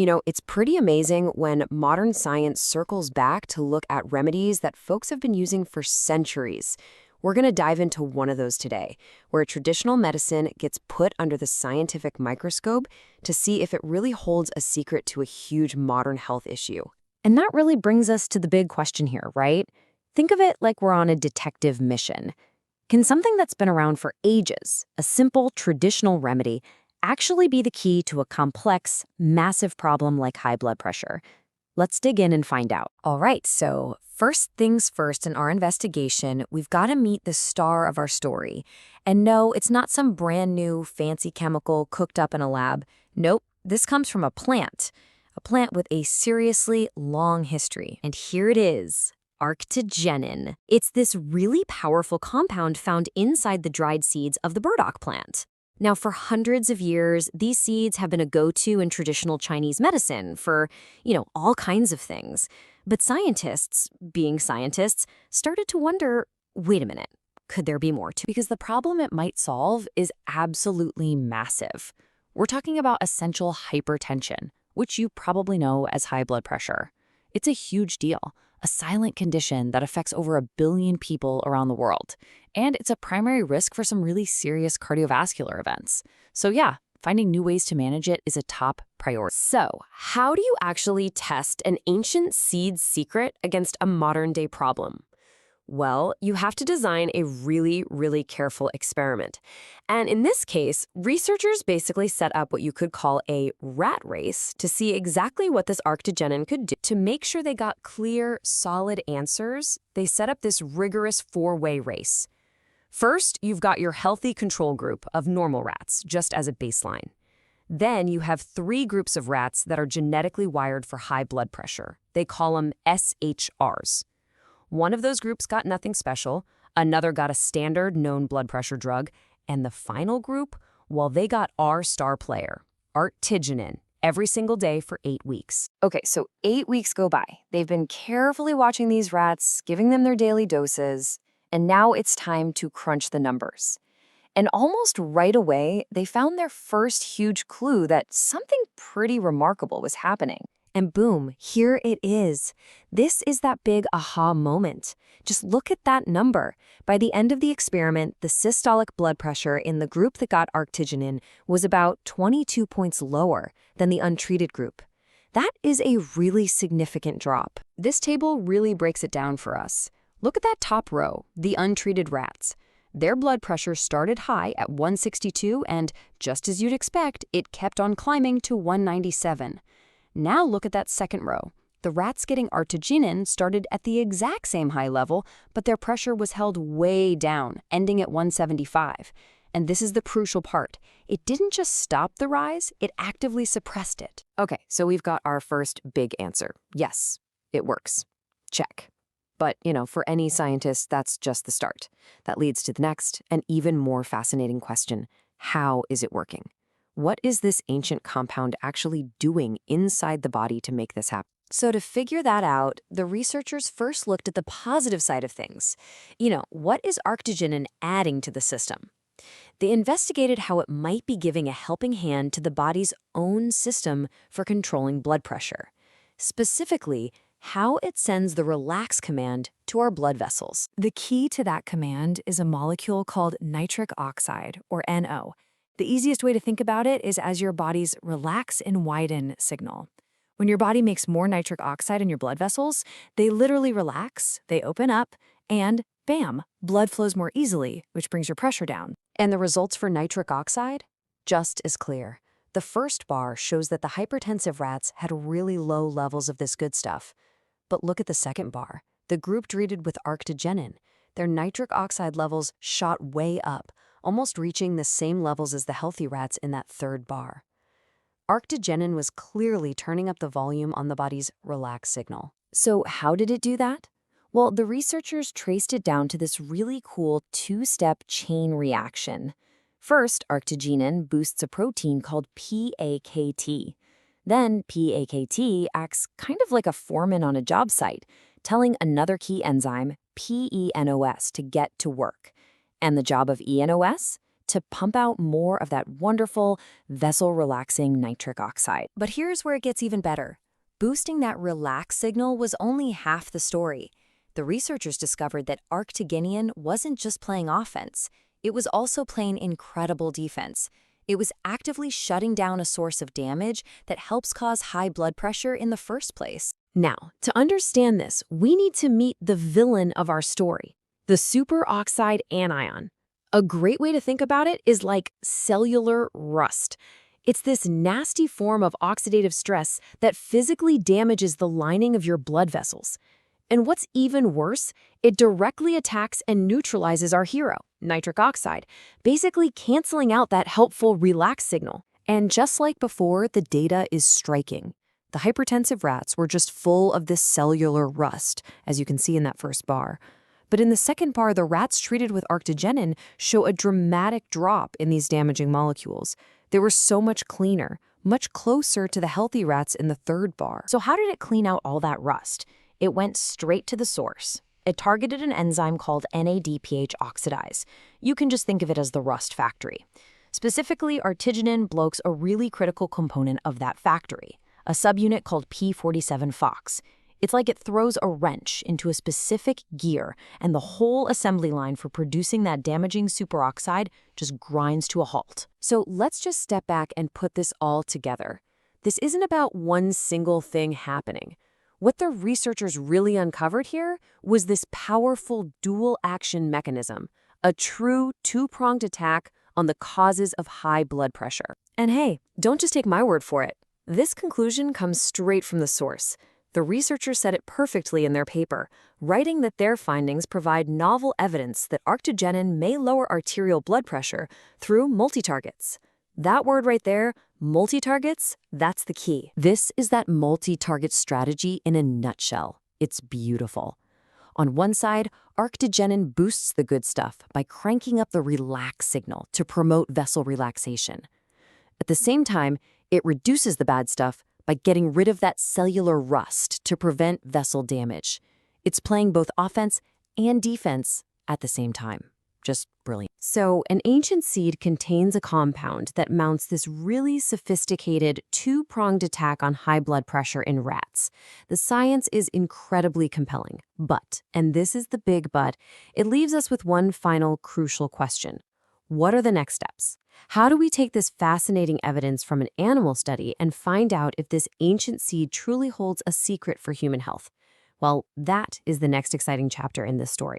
It's pretty amazing when modern science circles back to look at remedies that folks have been using for centuries. We're going to dive into one of those today, where traditional medicine gets put under the scientific microscope to see if it really holds a secret to a huge modern health issue. And that really brings us to the big question here, right? Think of it like we're on a detective mission. Can something that's been around for ages, a simple traditional remedy, actually be the key to a complex, massive problem like high blood pressure? Let's dig in and find out. All right, so first things first in our investigation, we've got to meet the star of our story. And no, it's not some brand new fancy chemical cooked up in a lab. Nope, this comes from a plant with a seriously long history. And here it is. Arctigenin. It's this really powerful compound found inside the dried seeds of the burdock plant. Now, for hundreds of years, these seeds have been a go-to in traditional Chinese medicine for, all kinds of things. But scientists, being scientists, started to wonder, wait a minute, could there be more to it? Because the problem it might solve is absolutely massive. We're talking about essential hypertension, which you probably know as high blood pressure. It's a huge deal, a silent condition that affects over 1 billion people around the world. And it's a primary risk for some really serious cardiovascular events. So yeah, finding new ways to manage it is a top priority. So, how do you actually test an ancient seed's secret against a modern-day problem? Well, you have to design a really, really careful experiment. And in this case, researchers basically set up what you could call a rat race to see exactly what this Arctigenin could do. To make sure they got clear, solid answers, they set up this rigorous 4-way race. First, you've got your healthy control group of normal rats, just as a baseline. Then you have 3 groups of rats that are genetically wired for high blood pressure. They call them SHRs. One of those groups got nothing special, another got a standard known blood pressure drug, and the final group, well, they got our star player, Arctigenin, every single day for 8 weeks. Okay, so 8 weeks go by. They've been carefully watching these rats, giving them their daily doses, and now it's time to crunch the numbers. And almost right away, they found their first huge clue that something pretty remarkable was happening. And boom, here it is. This is that big aha moment. Just look at that number. By the end of the experiment, the systolic blood pressure in the group that got Arctigenin was about 22 points lower than the untreated group. That is a really significant drop. This table really breaks it down for us. Look at that top row, the untreated rats. Their blood pressure started high at 162 and, just as you'd expect, it kept on climbing to 197. Now look at that second row. The rats getting Arctigenin started at the exact same high level, but their pressure was held way down, ending at 175. And this is the crucial part. It didn't just stop the rise, it actively suppressed it. Okay, so we've got our first big answer. Yes, it works. Check. But, for any scientist, that's just the start. That leads to the next, and even more fascinating question. How is it working? What is this ancient compound actually doing inside the body to make this happen? So to figure that out, the researchers first looked at the positive side of things. What is Arctigenin adding to the system? They investigated how it might be giving a helping hand to the body's own system for controlling blood pressure. Specifically, how it sends the relax command to our blood vessels. The key to that command is a molecule called nitric oxide, or NO. The easiest way to think about it is as your body's relax and widen signal. When your body makes more nitric oxide in your blood vessels, they literally relax, they open up, and bam, blood flows more easily, which brings your pressure down. And the results for nitric oxide? Just as clear. The first bar shows that the hypertensive rats had really low levels of this good stuff. But look at the second bar. The group treated with Arctigenin. Their nitric oxide levels shot way up, almost reaching the same levels as the healthy rats in that third bar. Arctigenin was clearly turning up the volume on the body's relax signal. So how did it do that? Well, the researchers traced it down to this really cool 2-step chain reaction. First, Arctigenin boosts a protein called PAKT. Then PAKT acts kind of like a foreman on a job site, telling another key enzyme, PENOS, to get to work. And the job of ENOS? to pump out more of that wonderful, vessel-relaxing nitric oxide. But here's where it gets even better. Boosting that relax signal was only half the story. The researchers discovered that Arctigenin wasn't just playing offense, it was also playing incredible defense. It was actively shutting down a source of damage that helps cause high blood pressure in the first place. Now, to understand this, we need to meet the villain of our story, the superoxide anion. A great way to think about it is like cellular rust. It's this nasty form of oxidative stress that physically damages the lining of your blood vessels. And what's even worse, it directly attacks and neutralizes our hero, nitric oxide, basically canceling out that helpful relax signal. And just like before, the data is striking. The hypertensive rats were just full of this cellular rust, as you can see in that first bar. But in the second bar, the rats treated with Arctigenin show a dramatic drop in these damaging molecules. They were so much cleaner, much closer to the healthy rats in the third bar. So how did it clean out all that rust? It went straight to the source. It targeted an enzyme called NADPH oxidase. You can just think of it as the rust factory. Specifically, Arctigenin blocks a really critical component of that factory, a subunit called P47-FOX. It's like it throws a wrench into a specific gear, and the whole assembly line for producing that damaging superoxide just grinds to a halt. So let's just step back and put this all together. This isn't about one single thing happening. What the researchers really uncovered here was this powerful dual-action mechanism, a true two-pronged attack on the causes of high blood pressure. And hey, don't just take my word for it. This conclusion comes straight from the source. The researchers said it perfectly in their paper, writing that their findings provide novel evidence that Arctigenin may lower arterial blood pressure through multi-targets. That word right there, multi-targets, that's the key. This is that multi-target strategy in a nutshell. It's beautiful. On one side, Arctigenin boosts the good stuff by cranking up the relax signal to promote vessel relaxation. At the same time, it reduces the bad stuff by getting rid of that cellular rust to prevent vessel damage. It's playing both offense and defense at the same time. Just brilliant. So, an ancient seed contains a compound that mounts this really sophisticated two-pronged attack on high blood pressure in rats. The science is incredibly compelling, but, and this is the big but, it leaves us with one final crucial question. What are the next steps? How do we take this fascinating evidence from an animal study and find out if this ancient seed truly holds a secret for human health? Well, that is the next exciting chapter in this story.